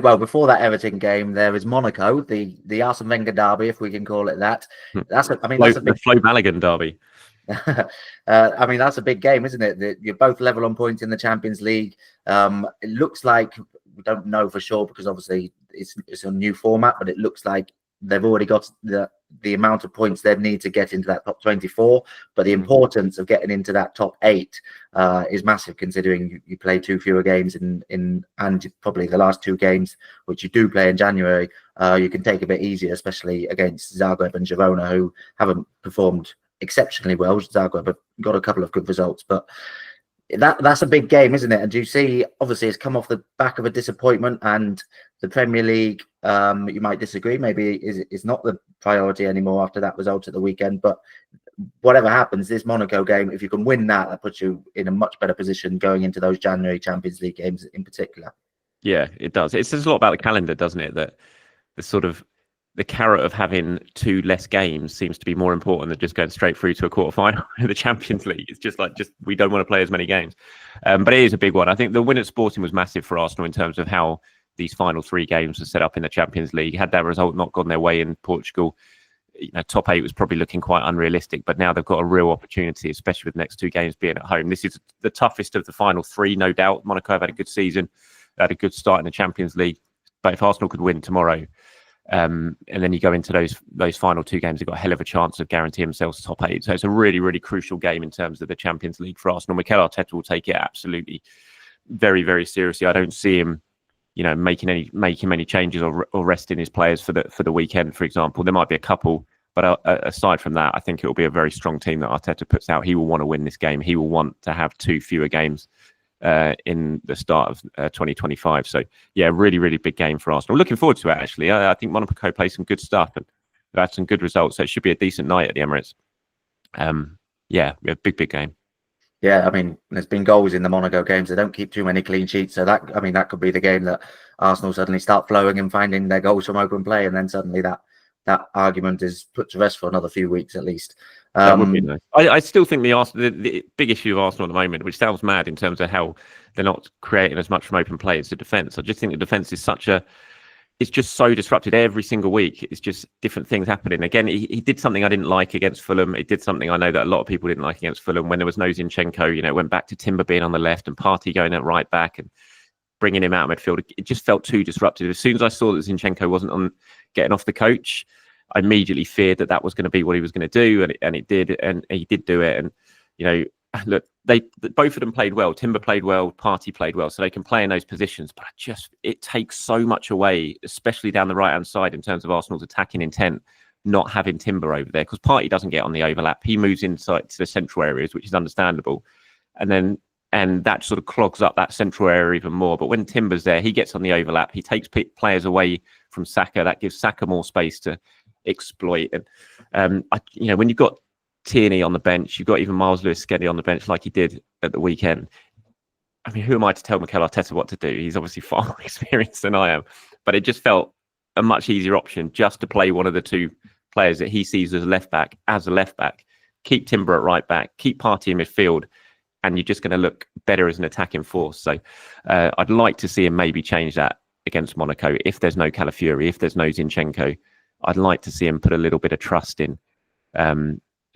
well, before that Everton game, there is Monaco, the Arsene Wenger derby, if we can call it that. That's a big the Flo Balogun derby. I mean, that's a big game, isn't it? You're both level on points in the Champions League. It looks like, we don't know for sure because obviously it's a new format, but it looks like they've already got the amount of points they need to get into that top 24. But the importance of getting into that top 8 is massive, considering you play 2 fewer games and probably the last 2 games, which you do play in January, you can take a bit easier, especially against Zagreb and Girona, who haven't performed exceptionally well. Zagreb have got a couple of good results, but that's a big game, isn't it? And do you see, obviously it's come off the back of a disappointment, and the Premier League, you might disagree, maybe is not the priority anymore after that result at the weekend, but whatever happens, this Monaco game, if you can win that puts you in a much better position going into those January Champions League games in particular. Yeah, it does. It says a lot about the calendar, doesn't it? That the carrot of having 2 less games seems to be more important than just going straight through to a quarterfinal in the Champions League. It's just we don't want to play as many games. But it is a big one. I think the win at Sporting was massive for Arsenal in terms of how these final 3 games were set up in the Champions League. Had that result not gone their way in Portugal, top 8 was probably looking quite unrealistic. But now they've got a real opportunity, especially with the next 2 games being at home. This is the toughest of the final 3, no doubt. Monaco have had a good season, had a good start in the Champions League. But if Arsenal could win tomorrow, and then you go into those final 2 games, they've got a hell of a chance of guaranteeing themselves top 8. So it's a really, really crucial game in terms of the Champions League for Arsenal. Mikel Arteta will take it absolutely very, very seriously. I don't see him, making many changes or resting his players for the weekend, for example. There might be a couple, but aside from that, I think it will be a very strong team that Arteta puts out. He will want to win this game. He will want to have 2 fewer games in the start of 2025. So yeah, really, really big game for Arsenal. Looking forward to it, actually. I think Monaco plays some good stuff and they've had some good results. So it should be a decent night at the Emirates. Yeah, a big game. Yeah, I mean, there's been goals in the Monaco games. They don't keep too many clean sheets. So that could be the game that Arsenal suddenly start flowing and finding their goals from open play. And then suddenly that argument is put to rest for another few weeks at least. That would be nice. I still think the big issue of Arsenal at the moment, which sounds mad in terms of how they're not creating as much from open play as the defence. I just think the defence is it's just so disrupted every single week. It's just different things happening. Again, he did something I didn't like against Fulham. He did something I know that a lot of people didn't like against Fulham when there was no Zinchenko. It went back to Timber being on the left and Partey going at right back and bringing him out of midfield. It just felt too disruptive. As soon as I saw that Zinchenko wasn't getting off the coach, I immediately feared that was going to be what he was going to do, and it did, and he did do it. And look, both of them played well. Timber played well, Partey played well, so they can play in those positions. But it takes so much away, especially down the right hand side in terms of Arsenal's attacking intent, not having Timber over there, because Partey doesn't get on the overlap. He moves inside to the central areas, which is understandable, and that sort of clogs up that central area even more. But when Timber's there, he gets on the overlap. He takes players away from Saka. That gives Saka more space to exploit. And when you've got Tierney on the bench, you've got even Miles Lewis-Skelly on the bench like he did at the weekend. I mean, who am I to tell Mikel Arteta what to do? He's obviously far more experienced than I am, but it just felt a much easier option just to play one of the 2 players that he sees as a left back, keep Timber at right back, keep Partey in midfield, and you're just going to look better as an attacking force. So I'd like to see him maybe change that against Monaco. If there's no Calafiori, if there's no Zinchenko, I'd like to see him put a little bit of trust in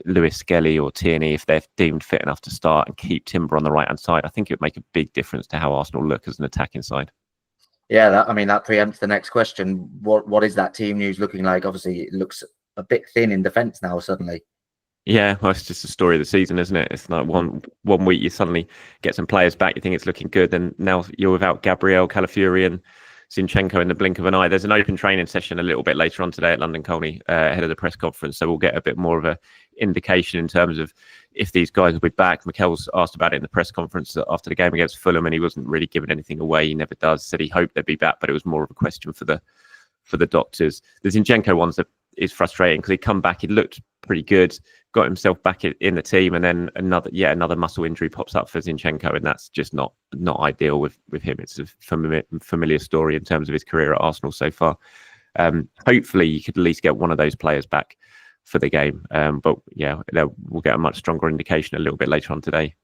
Lewis-Skelly or Tierney if they're deemed fit enough to start, and keep Timber on the right-hand side. I think it would make a big difference to how Arsenal look as an attacking side. Yeah, that preempts the next question. What is that team news looking like? Obviously, it looks a bit thin in defence now, suddenly. Yeah, well, it's just the story of the season, isn't it? It's like one week you suddenly get some players back, you think it's looking good, and now you're without Gabriel, Calafiori and Zinchenko in the blink of an eye. There's an open training session a little bit later on today at London Colney ahead of the press conference, so we'll get a bit more of a indication in terms of if these guys will be back. Mikel's asked about it in the press conference after the game against Fulham, and he wasn't really giving anything away. He never does. Said he hoped they'd be back, but it was more of a question for the doctors. The Zinchenko ones is frustrating because he'd come back, he'd looked pretty good, got himself back in the team, and then another muscle injury pops up for Zinchenko, and that's just not ideal with him. It's a familiar story in terms of his career at Arsenal so far. Hopefully you could at least get one of those players back for the game, but yeah, we'll get a much stronger indication a little bit later on today.